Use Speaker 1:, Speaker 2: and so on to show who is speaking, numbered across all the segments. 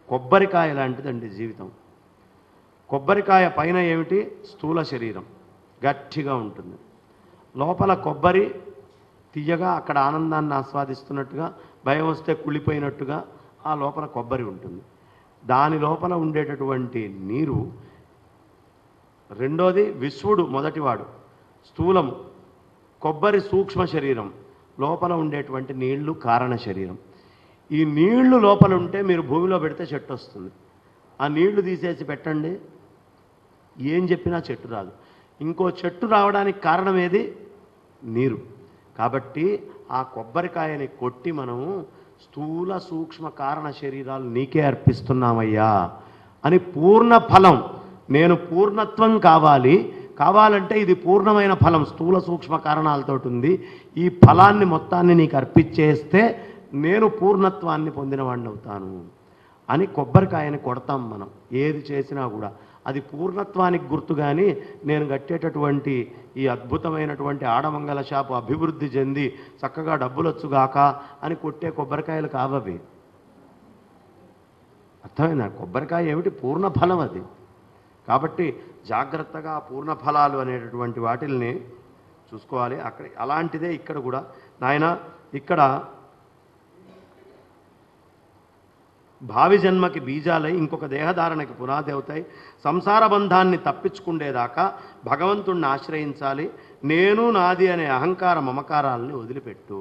Speaker 1: కొబ్బరికాయ లాంటిదండి జీవితం. కొబ్బరికాయ పైన ఏమిటి? స్థూల శరీరం గట్టిగా ఉంటుంది. లోపల కొబ్బరి తీయగా అక్కడ ఆనందాన్ని ఆస్వాదిస్తున్నట్టుగా, భయం వస్తే కుళ్ళిపోయినట్టుగా ఆ లోపల కొబ్బరి ఉంటుంది. దాని లోపల ఉండేటటువంటి నీరు. రెండోది విశ్వడు మొదటివాడు స్థూలం, కొబ్బరి సూక్ష్మ శరీరం, లోపల ఉండేటువంటి నీళ్లు కారణ శరీరం. ఈ నీళ్లు లోపల ఉంటే మీరు భూమిలో పెడితే చెట్టు వస్తుంది. ఆ నీళ్లు తీసేసి పెట్టండి, ఏం చెప్పినా చెట్టు రాదు. ఇంకో చెట్టు రావడానికి కారణం ఏది? నీరు. కాబట్టి ఆ కొబ్బరికాయని కొట్టి మనము స్థూల సూక్ష్మ కారణ శరీరాలు నీకే అర్పిస్తున్నామయ్యా అని పూర్ణ ఫలం, నేను పూర్ణత్వం కావాలంటే ఇది పూర్ణమైన ఫలం స్థూల సూక్ష్మ కారణాలతో ఉంది. ఈ ఫలాన్ని మొత్తాన్ని నీకు అర్పించేస్తే నేను పూర్ణత్వాన్ని పొందినవాడిని అవుతాను అని కొబ్బరికాయని కొడతాం మనం. ఏది చేసినా కూడా అది పూర్ణత్వానికి గుర్తు. కానీ నేను కట్టేటటువంటి ఈ అద్భుతమైనటువంటి ఆడమంగళ షాపు అభివృద్ధి చెంది చక్కగా డబ్బులు వచ్చుగాక అని కొట్టే కొబ్బరికాయలు కావవి. అర్థమైందా? కొబ్బరికాయ ఏమిటి? పూర్ణ ఫలం అది. కాబట్టి జాగ్రత్తగా పూర్ణ ఫలాలు అనేటటువంటి వాటిల్ని చూసుకోవాలి. అక్కడ అలాంటిదే ఇక్కడ కూడా. నాయన ఇక్కడ భావి జన్మకి బీజాలై ఇంకొక దేహధారణకి పునాది అవుతాయి. సంసార బంధాన్ని తప్పించుకుండేదాకా భగవంతుణ్ణి ఆశ్రయించాలి. నేను నాది అనే అహంకార మమకారాలని వదిలిపెట్టు.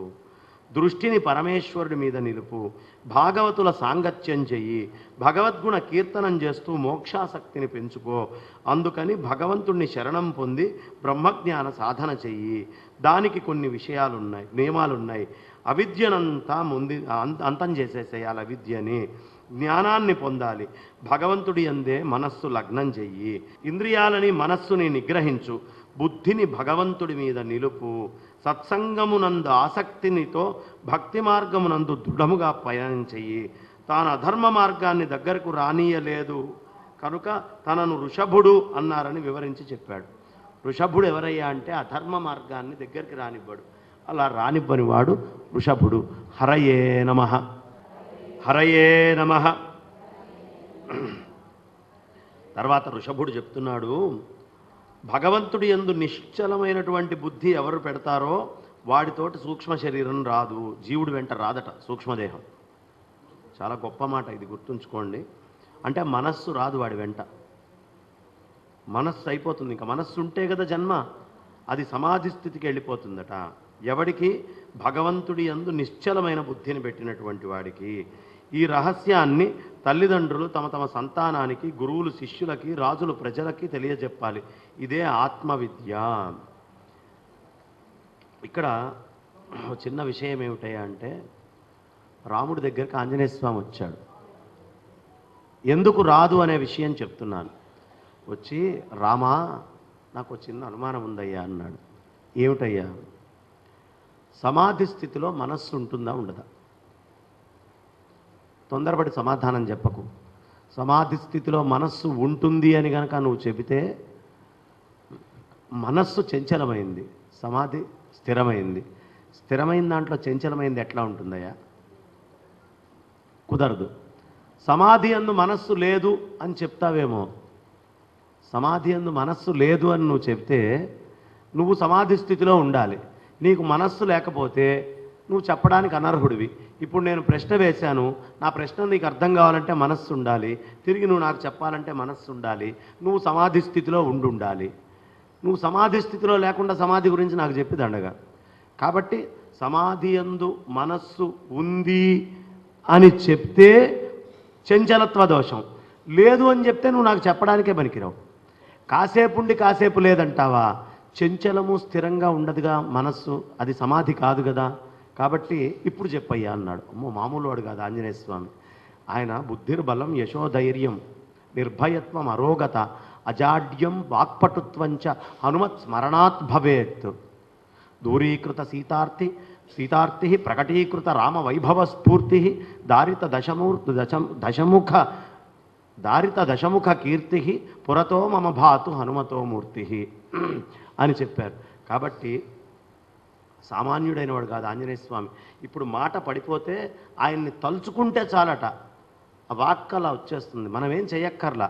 Speaker 1: దృష్టిని పరమేశ్వరుడి మీద నిలుపు. భాగవతుల సాంగత్యం చెయ్యి. భగవద్గుణ కీర్తనం చేస్తూ మోక్షాసక్తిని పెంచుకో. అందుకని భగవంతుణ్ణి శరణం పొంది బ్రహ్మజ్ఞాన సాధన చెయ్యి. దానికి కొన్ని విషయాలున్నాయి, నియమాలున్నాయి. అవిద్యనంతా అంతం చేసేసేయాలి. అవిద్యని, జ్ఞానాన్ని పొందాలి. భగవంతుడి యందే మనస్సు లగ్నం చెయ్యి. ఇంద్రియాలని మనస్సుని నిగ్రహించు. బుద్ధిని భగవంతుడి మీద నిలుపు. సత్సంగమునందు ఆసక్తినితో భక్తి మార్గమునందు దృఢముగా పయనం చెయ్యి. తాను అధర్మ మార్గాన్ని దగ్గరకు రానీయలేదు కనుక తనను ఋషభుడు అన్నారని వివరించి చెప్పాడు. ఋషభుడు ఎవరయ్యా అంటే అధర్మ మార్గాన్ని దగ్గరికి రానివ్వడు. అలా రానివ్వని వాడు ఋషభుడు. హరయే నమః, హరయే నమః. తర్వాత ఋషభుడు చెప్తున్నాడు, భగవంతుడి యందు నిశ్చలమైనటువంటి బుద్ధి ఎవరు పెడతారో వాడితోటి సూక్ష్మ శరీరం రాదు. జీవుడి వెంట రాదట సూక్ష్మదేహం. చాలా గొప్ప మాట ఇది, గుర్తుంచుకోండి. అంటే మనస్సు రాదు వాడి వెంట. మనస్సు అయిపోతుంది. ఇంకా మనస్సు ఉంటే కదా జన్మ. అది సమాధి స్థితికి వెళ్ళిపోతుందట. ఎవడికి? భగవంతుడి యందు నిశ్చలమైన బుద్ధిని పెట్టినటువంటి వాడికి. ఈ రహస్యాన్ని తల్లిదండ్రులు తమ తమ సంతానానికి, గురువులు శిష్యులకి, రాజులు ప్రజలకి తెలియజెప్పాలి. ఇదే ఆత్మవిద్య. ఇక్కడ చిన్న విషయం ఏమిటయ్యా అంటే, రాముడి దగ్గరికి ఆంజనేయ స్వామి వచ్చాడు. ఎందుకు రాదు అనే విషయం చెప్తున్నాను. వచ్చి, రామా నాకు చిన్న అనుమానం ఉందయ్యా అన్నాడు. ఏమిటయ్యా? సమాధి స్థితిలో మనస్సు ఉంటుందా ఉండదా? తొందరపడి సమాధానం చెప్పకు. సమాధి స్థితిలో మనస్సు ఉంటుంది అని కనుక నువ్వు చెబితే, మనస్సు చంచలమైంది, సమాధి స్థిరమైంది. స్థిరమైన దాంట్లో చంచలమైంది ఎట్లా ఉంటుందయ్యా? కుదరదు. సమాధి యందు మనస్సు లేదు అని చెప్తావేమో. సమాధి యందు మనస్సు లేదు అని నువ్వు చెప్తే నువ్వు సమాధి స్థితిలో ఉండాలి. నీకు మనస్సు లేకపోతే నువ్వు చెప్పడానికి అనర్హుడివి. ఇప్పుడు నేను ప్రశ్న వేశాను, నా ప్రశ్న నీకు అర్థం కావాలంటే మనస్సు ఉండాలి. తిరిగి నువ్వు నాకు చెప్పాలంటే మనస్సు ఉండాలి. నువ్వు సమాధి స్థితిలో ఉండాలి. నువ్వు సమాధి స్థితిలో లేకుండా సమాధి గురించి నాకు చెప్పి దండగా. కాబట్టి సమాధి యందు మనస్సు ఉంది అని చెప్తే చంచలత్వ దోషం. లేదు అని చెప్తే నువ్వు నాకు చెప్పడానికే పనికిరావు. కాసేపు ఉండి కాసేపు లేదంటావా? చంచలము స్థిరంగా ఉండదుగా మనస్సు, అది సమాధి కాదు కదా. కాబట్టి ఇప్పుడు చెప్పయ్యా అన్నాడు. అమ్మో, మామూలు వాడు కాదు ఆంజనేయ స్వామి. ఆయన బుద్ధిర్బలం యశోధైర్యం నిర్భయత్వం అరోగత అజాడ్యం వాక్పటుత్వంచ హనుమత్ స్మరణాత్ భవేత్. దూరీకృత సీతార్తి ప్రకటీకృత రామ వైభవ స్ఫూర్తి దారిత దశముఖ కీర్తి పురతో మమ భాతు హనుమతో మూర్తి అని చెప్పారు. కాబట్టి సామాన్యుడైన వాడు కాదు ఆంజనేయ స్వామి. ఇప్పుడు మాట పడిపోతే ఆయన్ని తలుచుకుంటే చాలట. ఆ వాక్ అలా వచ్చేస్తుంది, మనం ఏం చెయ్యక్కర్లా.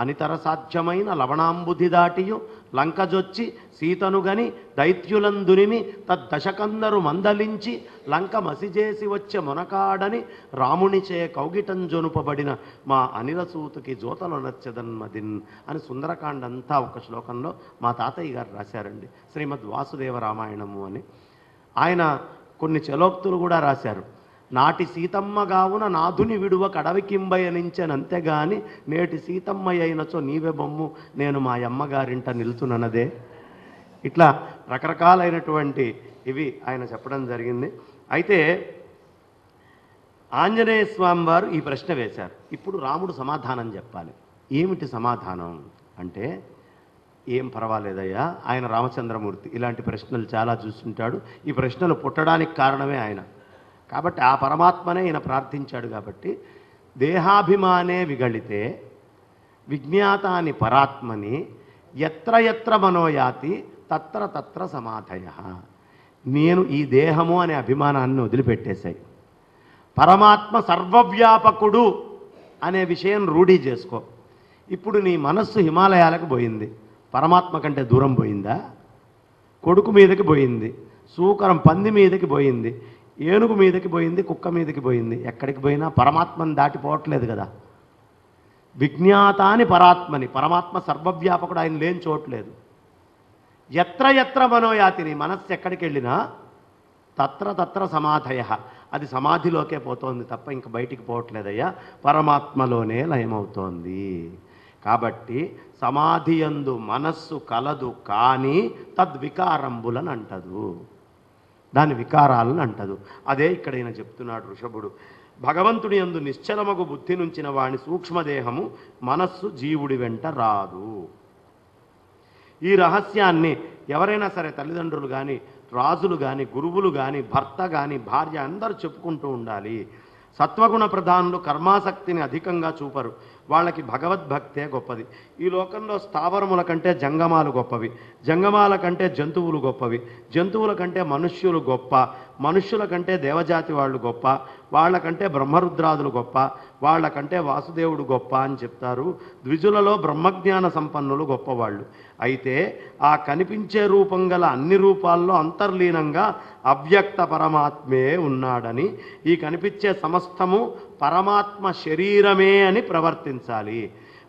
Speaker 1: అనితర సాధ్యమైన లవణాంబుధి దాటియు లంకజొచ్చి సీతను గని దైత్యులందునిమి తద్దశకందరు మందలించి లంక మసిజేసి వచ్చే మొనకాడని రామునిచే కౌగిటం జొనుపబడిన మా అనిరసూతుకి జోతలు నచ్చదన్మదిన్ అని సుందరకాండ అంతా ఒక శ్లోకంలో మా తాతయ్య గారు రాశారండి. శ్రీమద్ వాసుదేవ రామాయణము అని ఆయన కొన్ని చలోక్తులు కూడా రాశారు. నాటి సీతమ్మగావున నాథుని విడువ కడవికింబయనించనంతేగాని నేటి సీతమ్మ అయినచో నీవే బొమ్ము నేను మా అమ్మగారింట నిలుతున్నదే. ఇట్లా రకరకాలైనటువంటి ఇవి ఆయన చెప్పడం జరిగింది. అయితే ఆంజనేయ స్వామి వారు ఈ ప్రశ్న వేశారు. ఇప్పుడు రాముడు సమాధానం చెప్పాలి. ఏమిటి సమాధానం అంటే, ఏం పర్వాలేదయ్యా, ఆయన రామచంద్రమూర్తి ఇలాంటి ప్రశ్నలు చాలా చూస్తుంటాడు. ఈ ప్రశ్నలు పుట్టడానికి కారణమే ఆయన కాబట్టి, ఆ పరమాత్మనే ఈయన ప్రార్థించాడు కాబట్టి, దేహాభిమానే విగళితే విజ్ఞాతాని పరాత్మని ఎత్ర ఎత్ర మనోయాతి తత్ర తత్ర సమాధయ. నేను ఈ దేహము అనే అభిమానాన్ని వదిలిపెట్టేశాయి, పరమాత్మ సర్వవ్యాపకుడు అనే విషయం రూఢీ చేసుకో. ఇప్పుడు నీ మనస్సు హిమాలయాలకు పోయింది, పరమాత్మ కంటే దూరం పోయిందా? కొడుకు మీదకి పోయింది, సూకరం పంది మీదకి పోయింది, ఏనుగు మీదకి పోయింది, కుక్క మీదకి పోయింది, ఎక్కడికి పోయినా పరమాత్మని దాటిపోవట్లేదు కదా. విజ్ఞాతాని పరాత్మని, పరమాత్మ సర్వవ్యాపకుడు, ఆయన లేని చోట్లేదు. ఎత్ర ఎత్ర మనోయాతిని, మనస్సు ఎక్కడికి వెళ్ళినా తత్ర తత్ర సమాధయ, అది సమాధిలోకే పోతోంది తప్ప ఇంక బయటికి పోవట్లేదయ్యా, పరమాత్మలోనే లయమవుతోంది. కాబట్టి సమాధియందు మనస్సు కలదు కానీ తద్వికారంబులను అంటదు, దాని వికారాలను అంటదు. అదే ఇక్కడ ఈయన చెప్తున్నాడు ఋషభుడు. భగవంతుని యందు నిశ్చలమగు బుద్ధి నుంచిన వాని సూక్ష్మదేహము మనస్సు జీవుడి వెంట రాదు. ఈ రహస్యాన్ని ఎవరైనా సరే, తల్లిదండ్రులు కానీ, రాజులు కానీ, గురువులు కానీ, భర్త కానీ, భార్య అందరూ చెప్పుకుంటూ ఉండాలి. సత్వగుణ ప్రధానులు కర్మాసక్తిని అధికంగా చూపరు, వాళ్ళకి భగవద్భక్తే గొప్పది. ఈ లోకంలో స్థావరముల కంటే జంగమాలు గొప్పవి, జంగమాల కంటే జంతువులు గొప్పవి, జంతువుల కంటే మనుష్యులు గొప్ప, మనుష్యుల కంటే దేవజాతి వాళ్ళు గొప్ప, వాళ్ళకంటే బ్రహ్మరుద్రాదులు గొప్ప, వాళ్ళకంటే వాసుదేవుడు గొప్ప అని చెప్తారు. ద్విజులలో బ్రహ్మజ్ఞాన సంపన్నులు గొప్పవాళ్ళు. అయితే ఆ కనిపించే రూపం గల అన్ని రూపాల్లో అంతర్లీనంగా అవ్యక్త పరమాత్మే ఉన్నాడని, ఈ కనిపించే సమస్తము పరమాత్మ శరీరమే అని ప్రవర్తించాలి.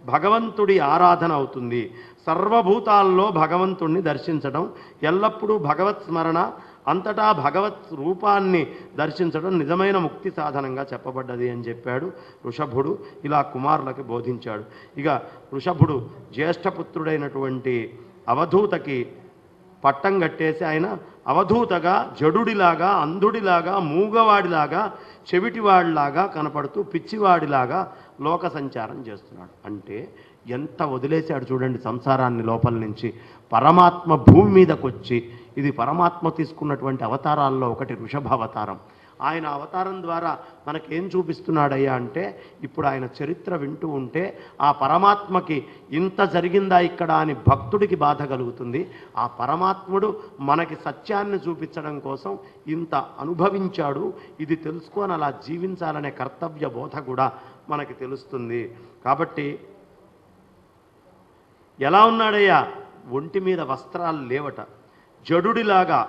Speaker 1: భగవంతుడి ఆరాధన అవుతుంది. సర్వభూతాల్లో భగవంతుణ్ణి దర్శించడం, ఎల్లప్పుడూ భగవత్ స్మరణ, అంతటా భగవత్ రూపాన్ని దర్శించడం నిజమైన ముక్తి సాధనంగా చెప్పబడ్డది అని చెప్పాడు ఋషభుడు. ఇలా కుమారులకి బోధించాడు. ఇక ఋషభుడు జ్యేష్ఠపుత్రుడైనటువంటి అవధూతకి పట్టం కట్టేసి ఆయన అవధూతగా జడుడిలాగా, అంధుడిలాగా, మూగవాడిలాగా, చెవిటివాడిలాగా కనపడుతూ పిచ్చివాడిలాగా లోక సంచారం చేస్తున్నాడు. అంటే ఎంత వదిలేశాడు చూడండి సంసారాన్ని లోపల నుంచి. పరమాత్మ భూమి మీదకి వచ్చి, ఇది పరమాత్మ తీసుకున్నటువంటి అవతారాల్లో ఒకటి ఋషభ అవతారం. ఆయన అవతారం ద్వారా మనకేం చూపిస్తున్నాడయ్యా అంటే, ఇప్పుడు ఆయన చరిత్ర వింటూ ఉంటే ఆ పరమాత్మకి ఇంత జరిగిందా ఇక్కడ అని భక్తుడికి బాధ కలుగుతుంది. ఆ పరమాత్ముడు మనకి సత్యాన్ని చూపించడం కోసం ఇంత అనుభవించాడు, ఇది తెలుసుకొని అలా జీవించాలనే కర్తవ్య బోధ కూడా మనకి తెలుస్తుంది. కాబట్టి ఎలా ఉన్నాడయ్యా? ఒంటి మీద వస్త్రాలు లేవట, జడుడిలాగా,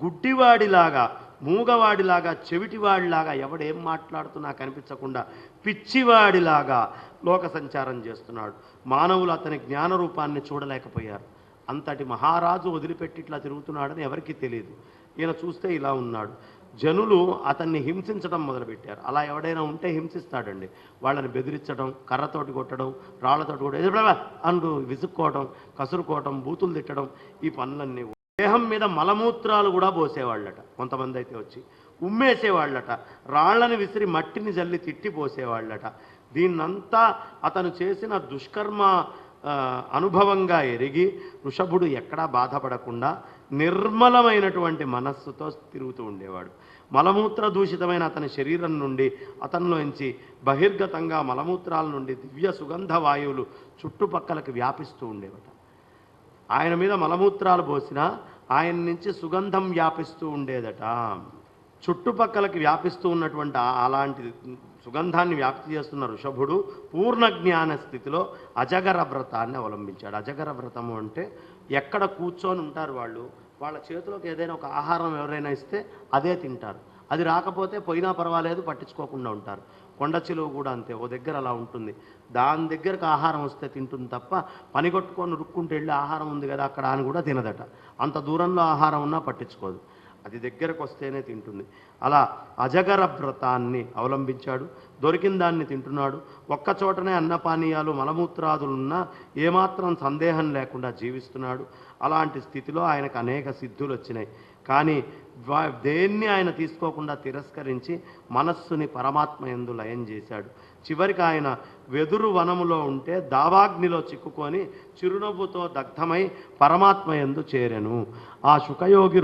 Speaker 1: గుడ్డివాడిలాగా, మూగవాడిలాగా, చెవిటివాడిలాగా, ఎవడేం మాట్లాడుతున్నా కనిపించకుండా పిచ్చివాడిలాగా లోక సంచారం చేస్తున్నాడు. మానవులు అతని జ్ఞానరూపాన్ని చూడలేకపోయారు. అంతటి మహారాజు వదిలిపెట్టి ఇట్లా తిరుగుతున్నాడని ఎవరికీ తెలియదు. ఈయన చూస్తే ఇలా ఉన్నాడు. జనులు అతన్ని హింసించడం మొదలుపెట్టారు. అలా ఎవడైనా ఉంటే హింసిస్తాడండి. వాళ్ళని బెదిరించడం, కర్రతోటి కొట్టడం, రాళ్లతోటి కొట్టడం, అంటూ విసుక్కోవడం, కసురుకోవటం, బూతులు తిట్టడం, ఈ పనులన్నీ. దేహం మీద మలమూత్రాలు కూడా పోసేవాళ్ళట. కొంతమంది అయితే వచ్చి ఉమ్మేసేవాళ్ళట, రాళ్లని విసిరి మట్టిని జల్లి తిట్టి పోసేవాళ్ళట. దీన్నంతా అతను చేసిన దుష్కర్మ అనుభవంగా ఎరిగి ఋషభుడు ఎక్కడా బాధపడకుండా నిర్మలమైనటువంటి మనస్సుతో తిరుగుతూ ఉండేవాడు. మలమూత్ర దూషితమైన అతని శరీరం నుండి, అతనిలోంచి బహిర్గతంగా మలమూత్రాల నుండి దివ్య సుగంధ వాయువులు చుట్టుపక్కలకి వ్యాపిస్తూ ఉండేవట. ఆయన మీద మలమూత్రాలు పోసినా ఆయన నుంచి సుగంధం వ్యాపిస్తూ ఉండేదట. చుట్టుపక్కలకి వ్యాపిస్తూ ఉన్నటువంటి అలాంటి సుగంధాన్ని వ్యాప్తి చేస్తున్న ఋషభుడు పూర్ణ జ్ఞాన స్థితిలో అజగర వ్రతాన్ని అవలంబించాడు. అజగర వ్రతము అంటే ఎక్కడ కూర్చొని ఉంటారు వాళ్ళు, వాళ్ళ చేతిలోకి ఏదైనా ఒక ఆహారం ఎవరైనా ఇస్తే అదే తింటారు. అది రాకపోతే పోయినా పర్వాలేదు, పట్టించుకోకుండా ఉంటారు. కొండ చిలువ కూడా అంతే, ఓ దగ్గర అలా ఉంటుంది. దాని దగ్గరకు ఆహారం వస్తే తింటుంది తప్ప పని కొట్టుకొని రుక్కుంటూ వెళ్ళి ఆహారం ఉంది కదా అక్కడ అని కూడా తినదట. అంత దూరంలో ఆహారం ఉన్నా పట్టించుకోదు, అది దగ్గరకు వస్తేనే తింటుంది. అలా అజగర వ్రతాన్ని అవలంబించాడు. దొరికిన దాన్ని తింటున్నాడు. ఒక్కచోటనే అన్నపానీయాలు మలమూత్రాదులున్నా ఏమాత్రం సందేహం లేకుండా జీవిస్తున్నాడు. అలాంటి స్థితిలో ఆయనకు అనేక సిద్ధులు వచ్చినాయి. కానీ దేన్ని ఆయన తీసుకోకుండా తిరస్కరించి మనస్సుని పరమాత్మ యందు లయం చేశాడు. చివరికి ఆయన వెదురు వనములో ఉంటే దావాగ్నిలో చిక్కుకొని చిరునవ్వుతో దగ్ధమై పరమాత్మ యందు చేరెను. ఆ శుకయోగి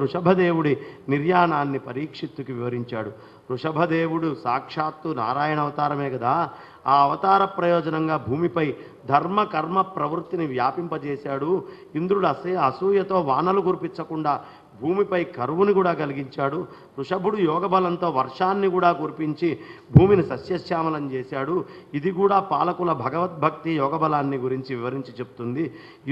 Speaker 1: ఋషభదేవుడి నిర్యాణాన్ని పరీక్షిత్తుకి వివరించాడు. ఋషభదేవుడు సాక్షాత్తు నారాయణ అవతారమే కదా, ఆ అవతార ప్రయోజనంగా భూమిపై ధర్మ కర్మ ప్రవృత్తిని వ్యాపింపజేశాడు. ఇంద్రుడు అసూయతో వానలు కురిపించకుండా భూమిపై కరువుని కూడా కలిగించాడు. ఋషభుడు యోగబలంతో వర్షాన్ని కూడా కురిపించి భూమిని సస్యశ్యామలం చేశాడు. ఇది కూడా పాలకుల భగవద్భక్తి యోగబలాన్ని గురించి వివరించి చెప్తుంది.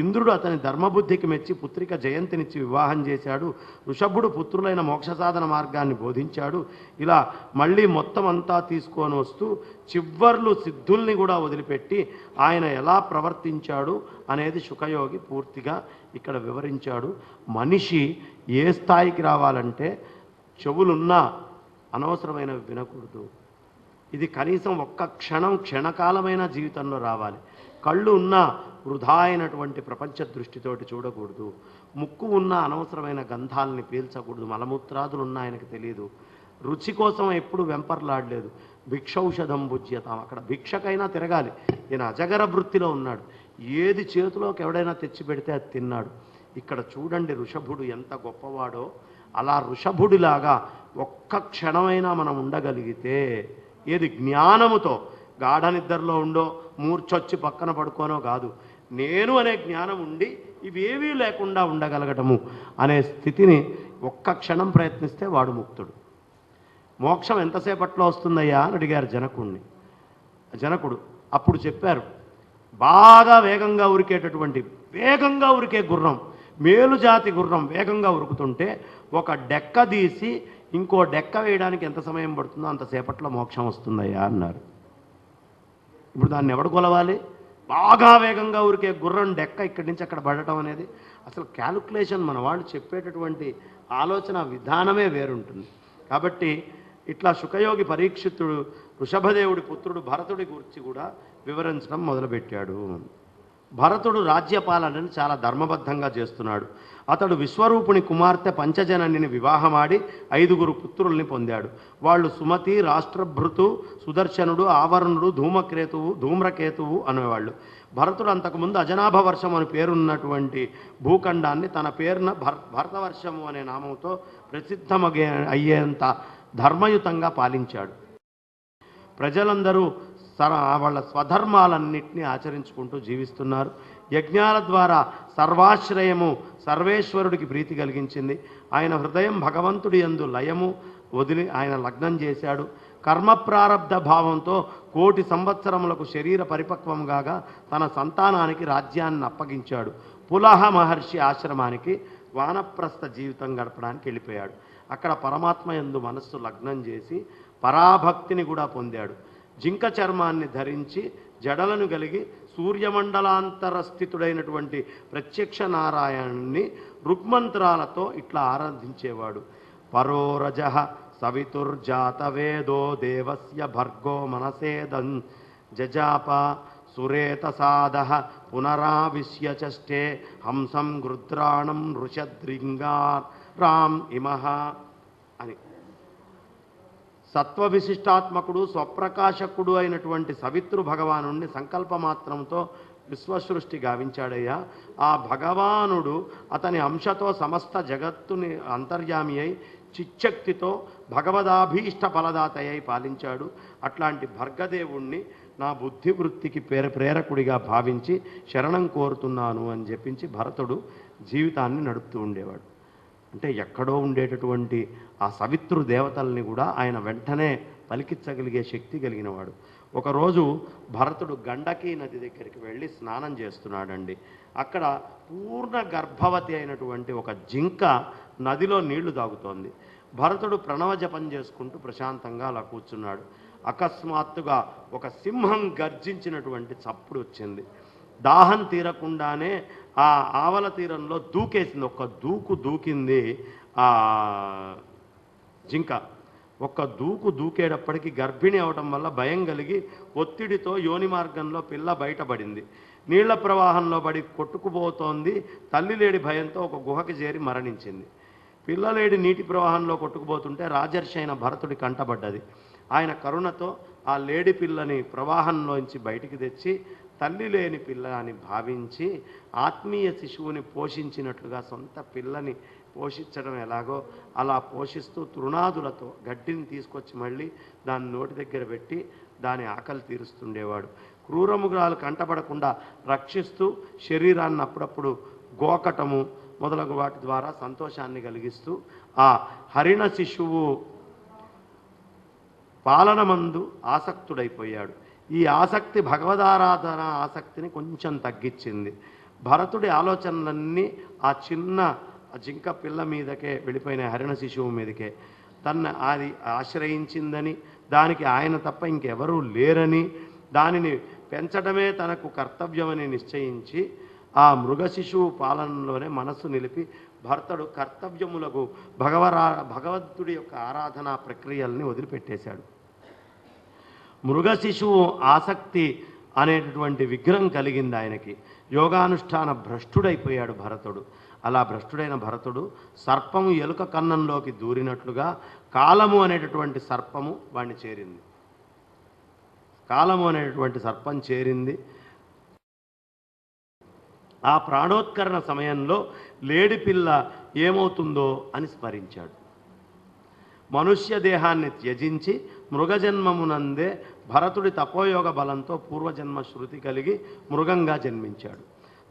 Speaker 1: ఇంద్రుడు అతని ధర్మబుద్ధికి మెచ్చి పుత్రిక జయంతినిచ్చి వివాహం చేశాడు. ఋషభుడు పుత్రులైన మోక్ష సాధన మార్గాన్ని బోధించాడు. ఇలా మళ్ళీ మొత్తం అంతా తీసుకొని వస్తూ చివర్లు సిద్ధుల్ని కూడా వదిలిపెట్టి ఆయన ఎలా ప్రవర్తించాడు అనేది శుకయోగి పూర్తిగా ఇక్కడ వివరించాడు. మనిషి ఏ స్థాయికి రావాలంటే చెవులున్నా అనవసరమైనవి వినకూడదు. ఇది కనీసం ఒక్క క్షణకాలమైన జీవితంలో రావాలి. కళ్ళు ఉన్నా వృధా అయినటువంటి ప్రపంచ దృష్టితోటి చూడకూడదు. ముక్కు ఉన్న అనవసరమైన గంధాలని పీల్చకూడదు. మలమూత్రాదులు ఉన్న ఆయనకు తెలియదు. రుచి కోసం ఎప్పుడు వెంపర్లాడలేదు. భిక్షౌషధం భుజ్యతాం, అక్కడ భిక్షకైనా తిరగాలి. ఈయన అజగర వృత్తిలో ఉన్నాడు. ఏది చేతిలోకి ఎవడైనా తెచ్చి పెడితే అది తిన్నాడు. ఇక్కడ చూడండి ఋషభుడు ఎంత గొప్పవాడో. అలా ఋషభుడిలాగా ఒక్క క్షణమైనా మనం ఉండగలిగితే, ఏది జ్ఞానముతో, గాఢ నిద్రలో ఉండో మూర్చొచ్చి పక్కన పడుకోనో కాదు, నేను అనే జ్ఞానం ఉండి ఇవేవీ లేకుండా ఉండగలగటము అనే స్థితిని ఒక్క క్షణం ప్రయత్నిస్తే వాడు ముక్తుడు. మోక్షం ఎంతసేపట్లో వస్తుందయ్యా అని అడిగారు జనకుడిని. జనకుడు అప్పుడు చెప్పారు, బాగా వేగంగా ఉరికే గుర్రం, మేలుజాతి గుర్రం వేగంగా ఉరుకుతుంటే ఒక డెక్క తీసి ఇంకో డెక్క వేయడానికి ఎంత సమయం పడుతుందో అంతసేపట్లో మోక్షం వస్తుందయ్యా అన్నారు. ఇప్పుడు దాన్ని ఎవడు కొలవాలి? బాగా వేగంగా ఉరికే గుర్రం డెక్క ఇక్కడి నుంచి అక్కడ పడటం అనేది అసలు క్యాలిక్యులేషన్, మన వాళ్ళు చెప్పేటటువంటి ఆలోచన విధానమే వేరుంటుంది. కాబట్టి ఇట్లా శుకయోగి పరీక్షితుడు ఋషభదేవుడి పుత్రుడు భరతుడి గురించి కూడా వివరించడం మొదలుపెట్టాడు. భరతుడు రాజ్యపాలనని చాలా ధర్మబద్ధంగా చేస్తున్నాడు. అతడు విశ్వరూపుని కుమార్తె పంచజననిని వివాహమాడి 5 పుత్రుల్ని పొందాడు. వాళ్ళు సుమతి, రాష్ట్రభృతు, సుదర్శనుడు, ఆవరణుడు, ధూమ్రకేతువు అనేవాళ్ళు. భరతుడు అంతకుముందు అజనాభ వర్షం అని పేరున్నటువంటి భూఖండాన్ని తన పేరున భరతవర్షము అనే నామంతో అయ్యేంత ధర్మయుతంగా పాలించాడు. ప్రజలందరూ వాళ్ళ స్వధర్మాలన్నింటినీ ఆచరించుకుంటూ జీవిస్తున్నారు. యజ్ఞాల ద్వారా సర్వాశ్రయము సర్వేశ్వరుడికి ప్రీతి కలిగించింది. ఆయన హృదయం భగవంతుడి యందు లయము వదిలి ఆయన లగ్నం చేశాడు. కర్మ ప్రారబ్ధ భావంతో 1,000,000 సంవత్సరములకు శరీర పరిపక్వం కాగా తన సంతానానికి రాజ్యాన్ని అప్పగించాడు. పులహ మహర్షి ఆశ్రమానికి వానప్రస్థ జీవితం గడపడానికి వెళ్ళిపోయాడు. అక్కడ పరమాత్మ యందు మనస్సు లగ్నం చేసి పరాభక్తిని కూడా పొందాడు. జింక చర్మాన్ని ధరించి జడలను కలిగి సూర్యమండలాంతర స్థితుడైనటువంటి ప్రత్యక్ష నారాయణుని రుగ్మంత్రాలతో ఇట్లా ఆరాధించేవాడు. పరోరజ సవితుర్జాతవేదో దేవస్య భర్గో మనసేదం జజాప సురేతసాద పునరావిశ్య చష్టే హంసం గృద్రాణం ఋషద్రింగారాం ఇమహ అని. సత్వవిశిష్టాత్మకుడు స్వప్రకాశకుడు అయినటువంటి సవితృ భగవానుడిని సంకల్పమాత్రంతో విశ్వసృష్టి గావించాడయ్యా. ఆ భగవానుడు అతని అంశతో సమస్త జగత్తుని అంతర్యామి అయి చిచ్చక్తితో భగవదాభీష్ట ఫలదాతయ్యి పాలించాడు. అట్లాంటి భర్గదేవుణ్ణి నా బుద్ధివృత్తికి ప్రేరకుడిగా భావించి శరణం కోరుతున్నాను అని చెప్పించి భరతుడు జీవితాన్ని నడుపుతూ ఉండేవాడు. అంటే ఎక్కడో ఉండేటటువంటి ఆ సవితృ దేవతల్ని కూడా ఆయన వెంటనే పలికించగలిగే శక్తి కలిగినవాడు. ఒకరోజు భరతుడు గండకీ నది దగ్గరికి వెళ్ళి స్నానం చేస్తున్నాడండి. అక్కడ పూర్ణ గర్భవతి అయినటువంటి ఒక జింక నదిలో నీళ్లు తాగుతోంది. భరతుడు ప్రణవ జపం చేసుకుంటూ ప్రశాంతంగా అలా కూర్చున్నాడు. అకస్మాత్తుగా ఒక సింహం గర్జించినటువంటి చప్పుడు వచ్చింది. దాహం తీరకుండానే ఆ ఆవల తీరంలో దూకేసింది. ఒక్క దూకింది ఆ జింక. ఒక్క దూకేటప్పటికి గర్భిణి అవటం వల్ల భయం కలిగి ఒత్తిడితో యోని మార్గంలో పిల్ల బయటపడింది. నీళ్ల ప్రవాహంలో పడి కొట్టుకుపోతోంది. తల్లి లేడి భయంతో ఒక గుహకి చేరి మరణించింది. పిల్లలేడి నీటి ప్రవాహంలో కొట్టుకుపోతుంటే రాజర్షి అయిన భరతుడి కంటబడ్డది. ఆయన కరుణతో ఆ లేడి పిల్లని ప్రవాహంలోంచి బయటికి తెచ్చి తల్లి లేని పిల్ల అని భావించి ఆత్మీయ శిశువుని పోషించినట్లుగా సొంత పిల్లని పోషించడం ఎలాగో అలా పోషిస్తూ తృణాదులతో గడ్డిని తీసుకొచ్చి మళ్ళీ దాని నోటి దగ్గర పెట్టి దాని ఆకలి తీరుస్తుండేవాడు. క్రూరమృగాలు కంటపడకుండా రక్షిస్తూ శరీరాన్ని అప్పుడప్పుడు గోకటము మొదలగు వాటి ద్వారా సంతోషాన్ని కలిగిస్తూ ఆ హరిణ శిశువు పాలనమందు ఆసక్తుడైపోయాడు. ఈ ఆసక్తి భగవదారాధన ఆసక్తిని కొంచెం తగ్గించింది. భరతుడి ఆలోచనలన్నీ ఆ చిన్న జింక పిల్ల మీదకే వెళ్ళిపోయిన హరిణ శిశువు మీదకే. అది ఆశ్రయించిందని, దానికి ఆయన తప్ప ఇంకెవరూ లేరని, దానిని పెంచడమే తనకు కర్తవ్యమని నిశ్చయించి ఆ మృగ శిశువు పాలనలోనే మనస్సు నిలిపి భరతుడు కర్తవ్యములకు భగవంతుడి యొక్క ఆరాధనా ప్రక్రియల్ని వదిలిపెట్టేశాడు. మృగ శిశువు ఆసక్తి అనేటటువంటి విగ్రహం కలిగింది ఆయనకి. యోగానుష్ఠాన భ్రష్టుడైపోయాడు భరతుడు. అలా భ్రష్టుడైన భరతుడు సర్పము ఎలుక కన్నంలోకి దూరినట్లుగా కాలము అనేటటువంటి సర్పము వాడిని చేరింది. కాలము అనేటటువంటి సర్పం చేరింది. ఆ ప్రాణోత్కరణ సమయంలో లేడి పిల్ల ఏమవుతుందో అని స్మరించాడు. మనుష్య దేహాన్ని త్యజించి మృగజన్మమునందే భరతుడి తపోయోగ బలంతో పూర్వజన్మ శృతి కలిగి మృగంగా జన్మించాడు.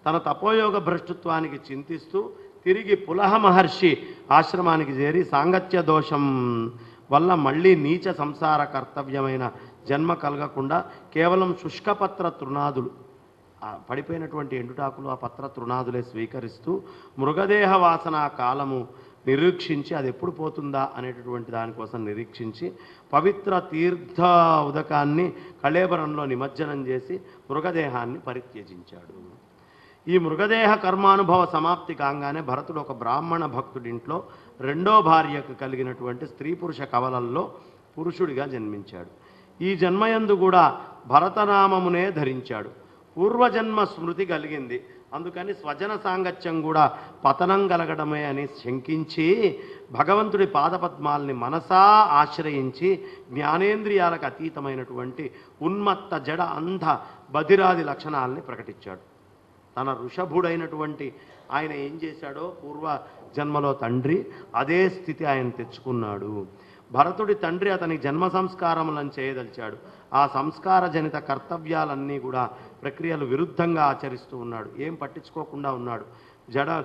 Speaker 1: తన తపోయోగ భ్రష్టుత్వానికి చింతిస్తూ తిరిగి పులహ మహర్షి ఆశ్రమానికి చేరి సాంగత్య దోషం వల్ల మళ్ళీ నీచ సంసార కర్తవ్యమైన జన్మ కలగకుండా కేవలం శుష్కపత్ర తృణాదులు, పడిపోయినటువంటి ఎండుటాకులు ఆ పత్ర తృణాదులే స్వీకరిస్తూ మృగదేహ వాసన కాలము నిరీక్షించి అది ఎప్పుడు పోతుందా అనేటటువంటి దానికోసం నిరీక్షించి పవిత్ర తీర్థ ఉదకాన్ని కళేబరంలో నిమజ్జనం చేసి మృగదేహాన్ని పరిత్యజించాడు. ఈ మృగదేహ కర్మానుభవ సమాప్తి కాగానే భరతుడు ఒక బ్రాహ్మణ భక్తుడింట్లో రెండో భార్యకు కలిగినటువంటి స్త్రీ పురుష కవలల్లో పురుషుడిగా జన్మించాడు. ఈ జన్మయందు కూడా భరతనామమునే ధరించాడు. పూర్వజన్మ స్మృతి కలిగింది. అందుకని స్వజన సాంగత్యం కూడా పతనం కలగడమే అని శంకించి భగవంతుడి పాదపద్మాల్ని మనసా ఆశ్రయించి జ్ఞానేంద్రియాలకు అతీతమైనటువంటి ఉన్మత్త జడ అంధ బధిరాది లక్షణాలని ప్రకటించాడు. తన ఋషభుడైనటువంటి ఆయన ఏం చేశాడో పూర్వ జన్మలో తండ్రి అదే స్థితి ఆయన తెచ్చుకున్నాడు. భరతుడి తండ్రి అతని జన్మ సంస్కారములను చేయదలిచాడు. ఆ సంస్కార జనిత కర్తవ్యాలన్నీ కూడా ప్రక్రియలు విరుద్ధంగా ఆచరిస్తూ ఉన్నాడు. ఏం పట్టించుకోకుండా ఉన్నాడు.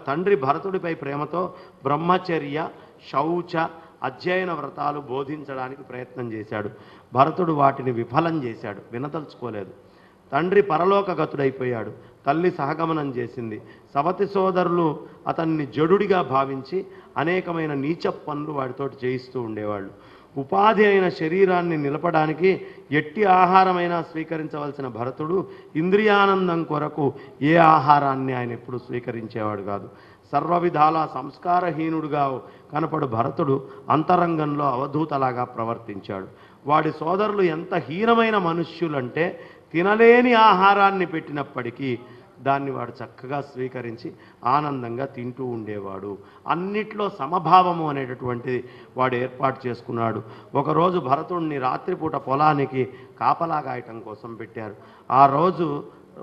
Speaker 1: తండ్రి భరతుడిపై ప్రేమతో బ్రహ్మచర్య, శౌచ, అధ్యయన వ్రతాలు బోధించడానికి ప్రయత్నం చేశాడు. భరతుడు వాటిని విఫలం చేశాడు, వినదలుచుకోలేదు. తండ్రి పరలోకగతుడైపోయాడు. తల్లి సహగమనం చేసింది. సవతి సోదరులు అతన్ని జడుడిగా భావించి అనేకమైన నీచ పనులు వాడితోటి చేయిస్తూ ఉండేవాళ్ళు. ఉపాధి అయిన శరీరాన్ని నిలపడానికి ఎట్టి ఆహారమైనా స్వీకరించవలసిన భరతుడు ఇంద్రియానందం కొరకు ఏ ఆహారాన్ని ఆయన ఎప్పుడు స్వీకరించేవాడు కాదు. సర్వవిధాల సంస్కారహీనుడుగా కనపడు భరతుడు అంతరంగంలో అవధూతలాగా ప్రవర్తించాడు. వాడి సోదరులు ఎంత హీనమైన మనుష్యులంటే తినలేని ఆహారాన్ని పెట్టినప్పటికీ దాన్ని వాడు చక్కగా స్వీకరించి ఆనందంగా తింటూ ఉండేవాడు. అన్నిట్లో సమభావము అనేటటువంటిది వాడు ఏర్పాటు చేసుకున్నాడు. ఒకరోజు భరతుడిని రాత్రిపూట పొలానికి కాపలా కాయటం కోసం పెట్టారు. ఆ రోజు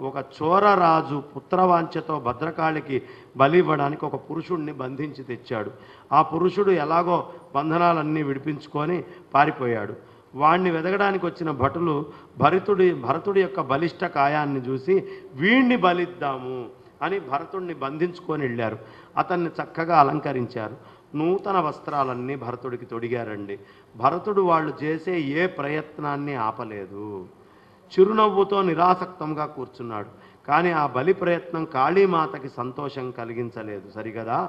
Speaker 1: ఒక చోరరాజు పుత్రవాంఛతో భద్రకాళికి బలి ఇవ్వడానికి ఒక పురుషుడిని బంధించి తెచ్చాడు. ఆ పురుషుడు ఎలాగో బంధనాలన్నీ విడిపించుకొని పారిపోయాడు. వాణ్ణి వెదగడానికి వచ్చిన భటులు భరతుడి యొక్క బలిష్ట కాయాన్ని చూసి వీణ్ణి బలిద్దాము అని భరతుడిని బంధించుకొని వెళ్ళారు. అతన్ని చక్కగా అలంకరించారు. నూతన వస్త్రాలన్నీ భరతుడికి తొడిగారండి. భరతుడు వాళ్ళు చేసే ఏ ప్రయత్నాన్ని ఆపలేదు. చిరునవ్వుతో నిరాసక్తంగా కూర్చున్నాడు. కానీ ఆ బలి ప్రయత్నం కాళీమాతకి సంతోషం కలిగించలేదు, సరిగదా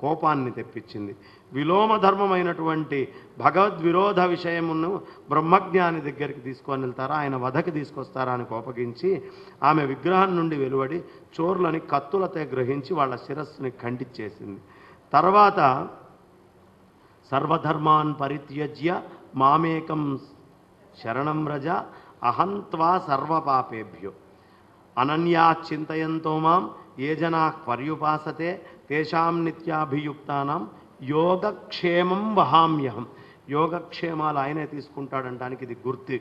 Speaker 1: కోపాన్ని తెప్పించింది. విలోమ ధర్మమైనటువంటి భగవద్విరోధ విషయమును బ్రహ్మజ్ఞాని దగ్గరికి తీసుకొని వెళ్తారా, ఆయన వధకి తీసుకొస్తారా అని కోపగించి ఆమె విగ్రహం నుండి వెలువడి చోర్లని కత్తులతో గ్రహించి వాళ్ళ శిరస్సుని ఖండించేసింది. తర్వాత సర్వధర్మాన్ పరిత్యజ్య మామేకం శరణం వ్రజ అహంత్వా సర్వపాపేభ్యో అనన్యా చింతయంతో మాం ఏ జనా పర్యుపాసతే తేషాం నిత్యాభియుక్తానాం యోగక్షేమం వహామ్యహం. యోగక్షేమాలు ఆయనే తీసుకుంటాడంటానికి ఇది గుర్తు.